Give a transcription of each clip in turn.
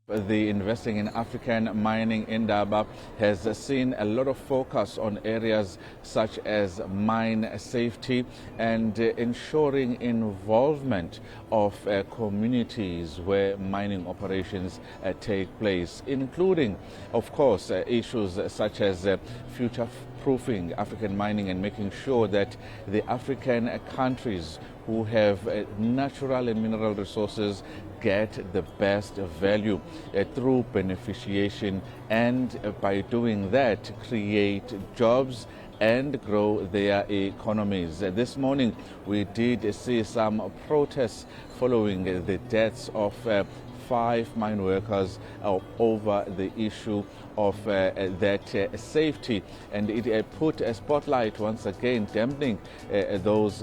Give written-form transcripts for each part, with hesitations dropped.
The Investing in African Mining Indaba has seen a lot of focus on areas such as mine safety and ensuring involvement of communities where mining operations take place, including, of course, issues such as future-proofing African mining and making sure that the African countries who have natural and mineral resources get the best value through beneficiation, and by doing that create jobs and grow their economies. This morning we did see some protests following the deaths of 5 mine workers over the issue of that safety, and it put a spotlight once again, dampening those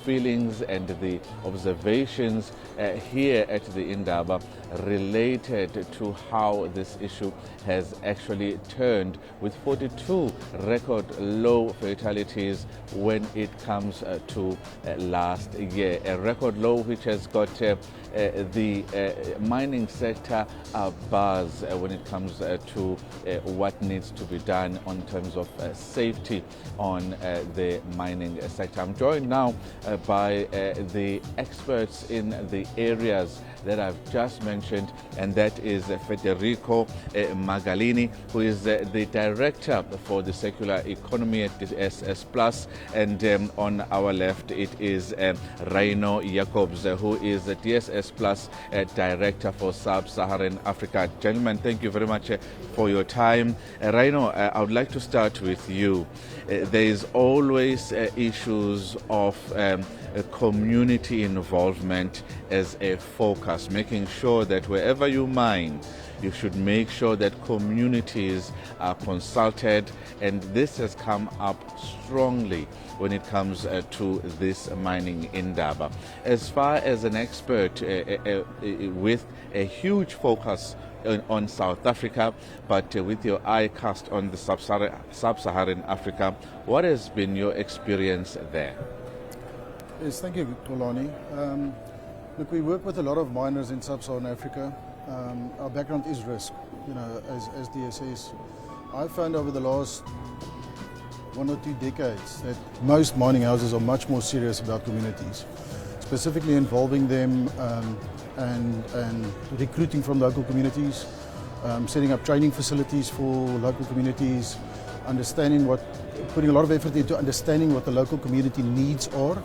feelings and the observations here at the Indaba related to how this issue has actually turned, with 42 record low fatalities when it comes to last year. A record low which has got the mining sector abuzz when it comes to what needs to be done in terms of safety on the mining sector. I'm joined now by the experts in the areas that I've just mentioned, and that is Federico Magalini, who is the Director for the Circular Economy at SS Plus, and on our left it is Rhyno Jacobs, who is the DSS Plus Director for Sub-Saharan Africa. Gentlemen, thank you very much for your time. Rhyno, I would like to start with you. There is always issues of community involvement as a focus, making sure that wherever you mine, you should make sure that communities are consulted, and this has come up strongly when it comes to this mining Indaba. As far as an expert with a huge focus on South Africa, but with your eye cast on the Sub-Saharan Africa, what has been your experience there? Yes, thank you, Kolani. Look, we work with a lot of miners in Sub-Saharan Africa. Our background is risk, as DSS. I found over the last 1 or 2 decades that most mining houses are much more serious about communities, specifically involving them and recruiting from local communities, setting up training facilities for local communities, putting a lot of effort into understanding what the local community needs are.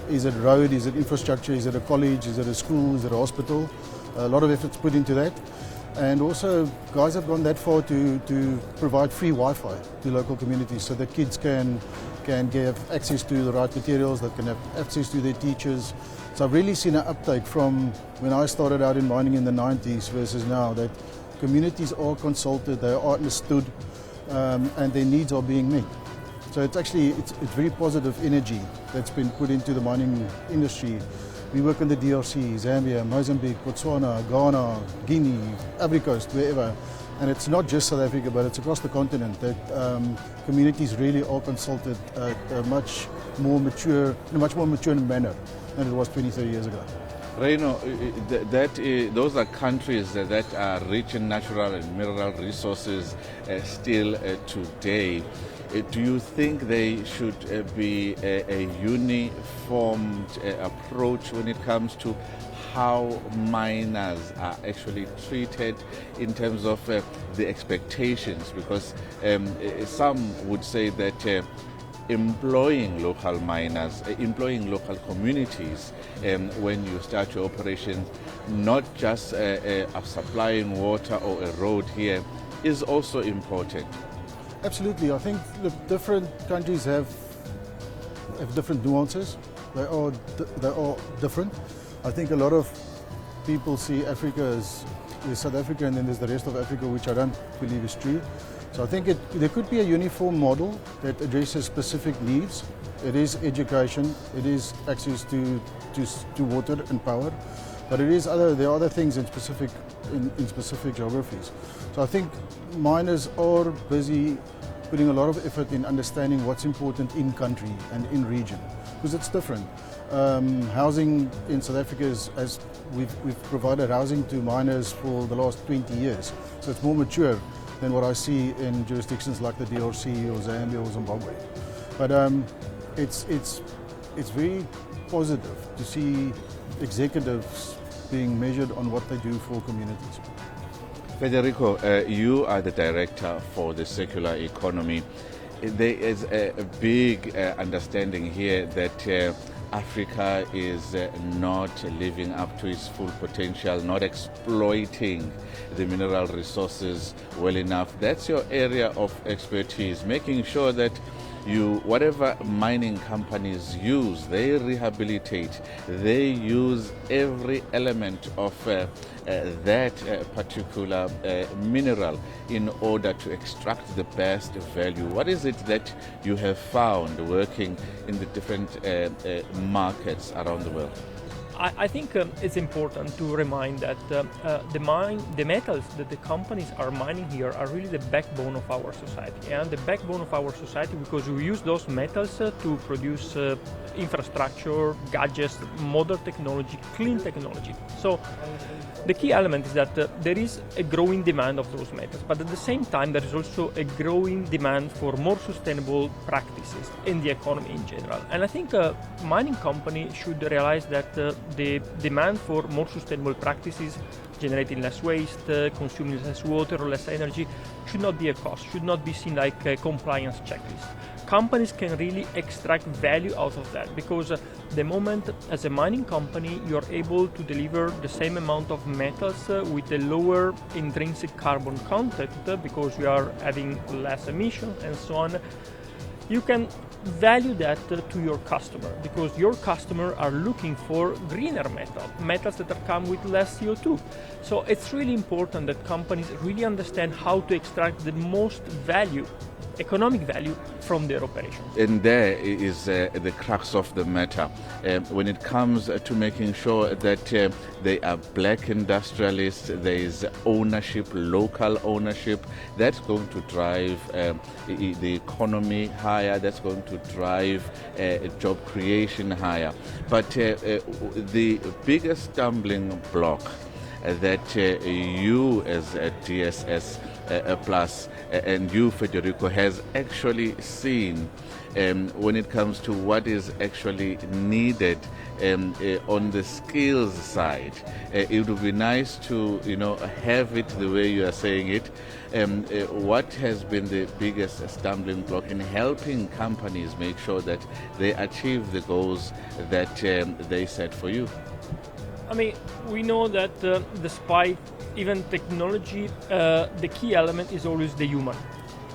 Is it road, is it infrastructure, is it a college, is it a school, is it a hospital? A lot of effort's put into that. And also, guys have gone that far to provide free Wi-Fi to local communities so that kids can get access to the right materials, that can have access to their teachers. So I've really seen an uptake from when I started out in mining in the 90s versus now, that communities are consulted, they are understood, and their needs are being met. So it's very positive energy that's been put into the mining industry. We work in the DRC, Zambia, Mozambique, Botswana, Ghana, Guinea, Ivory Coast, wherever. And it's not just South Africa, but it's across the continent that communities really are consulted at a much more mature manner than it was 20, 30 years ago. Rhyno, those are countries that are rich in natural and mineral resources still today. Do you think they should be a uniformed approach when it comes to how miners are actually treated in terms of the expectations? Because some would say that employing local miners, employing local communities when you start your operation, not just supplying water or a road here, is also important. Absolutely. I think the different countries have different nuances. They are different. I think a lot of people see Africa as South Africa, and then there's the rest of Africa, which I don't believe is true. So I think there could be a uniform model that addresses specific needs. It is education, it is access to water and power, but there are other things in specific geographies. So I think miners are busy putting a lot of effort in understanding what's important in country and in region. because it's different. Housing in South Africa is, as we've provided housing to miners for the last 20 years, so it's more mature than what I see in jurisdictions like the DRC or Zambia or Zimbabwe. But it's very positive to see executives being measured on what they do for communities. Federico, you are the director for the circular economy. There is a big understanding here that Africa is not living up to its full potential, not exploiting the mineral resources well enough. That's your area of expertise, making sure that whatever mining companies use, they rehabilitate, they use every element of that particular mineral in order to extract the best value. What is it that you have found working in the different markets around the world? I think it's important to remind that the metals that the companies are mining here are really the backbone of our society, and the backbone of our society because we use those metals to produce infrastructure, gadgets, modern technology, clean technology. So the key element is that there is a growing demand of those metals, but at the same time there is also a growing demand for more sustainable practices in the economy in general. And I think a mining company should realize that the demand for more sustainable practices, generating less waste, consuming less water or less energy, should not be a cost, should not be seen like a compliance checklist. Companies can really extract value out of that because the moment as a mining company you're able to deliver the same amount of metals with a lower intrinsic carbon content because we are having less emissions and so on, you can value that to your customer because your customer are looking for greener metals that come with less CO2. So it's really important that companies really understand how to extract the most value, economic value from their operations. And there is the crux of the matter when it comes to making sure that they are black industrialists, there is ownership, local ownership. That's going to drive the economy higher, that's going to drive job creation higher. But the biggest stumbling block that you as a DSS Plus and you, Federico, has actually seen when it comes to what is actually needed on the skills side. It would be nice to have it the way you are saying it. What has been the biggest stumbling block in helping companies make sure that they achieve the goals that they set for you? I mean, we know that despite even technology, the key element is always the human.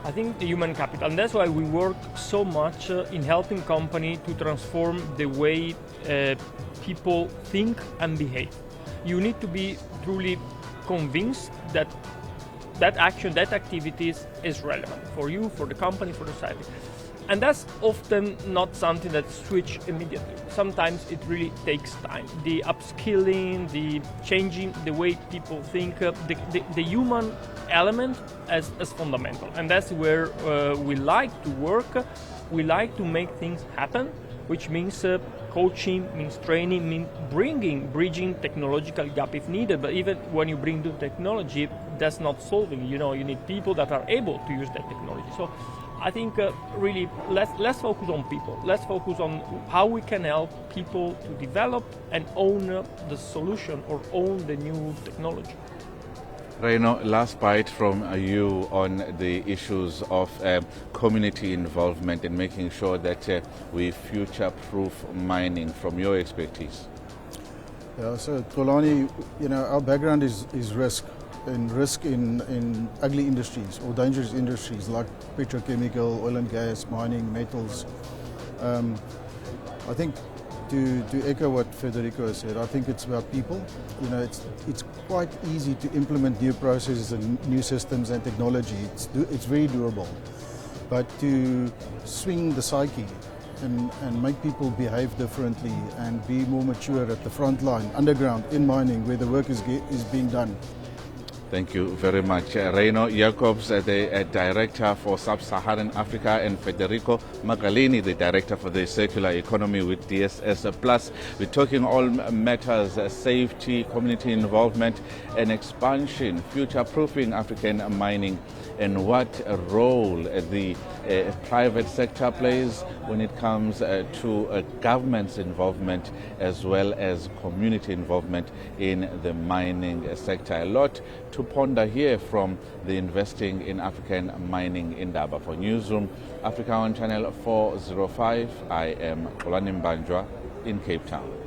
I think the human capital, and that's why we work so much in helping companies to transform the way people think and behave. You need to be truly convinced that that action, that activity is relevant for you, for the company, for the society. And that's often not something that switch immediately. Sometimes it really takes time. The upskilling, the changing the way people think, the human element as fundamental. And that's where we like to work. We like to make things happen, which means coaching, means training, means bridging technological gap if needed. But even when you bring the technology, that's not solving. You need people that are able to use that technology. So I think really let's focus on people. Let's focus on how we can help people to develop and own the solution or own the new technology. Rhyno, last bite from you on the issues of community involvement and making sure that we future-proof mining from your expertise. Yeah, so Xolani, our background is risk. And risk in ugly industries or dangerous industries like petrochemical, oil and gas, mining, metals. I think to echo what Federico said, I think it's about people. It's quite easy to implement new processes and new systems and technology. It's very doable. But to swing the psyche and make people behave differently and be more mature at the front line, underground, in mining, where the work is being done, Thank you very much. Rhyno Jacobs, the Director for Sub-Saharan Africa, and Federico Magalini, the Director for the Circular Economy with DSS Plus. We're talking all matters, safety, community involvement, and expansion, future-proofing African mining, and what role the private sector plays when it comes to government's involvement as well as community involvement in the mining sector. A lot to ponder here from the Investing in African Mining Indaba. For Newzroom Africa on Channel 405, I am Kolani Mbanjwa in Cape Town.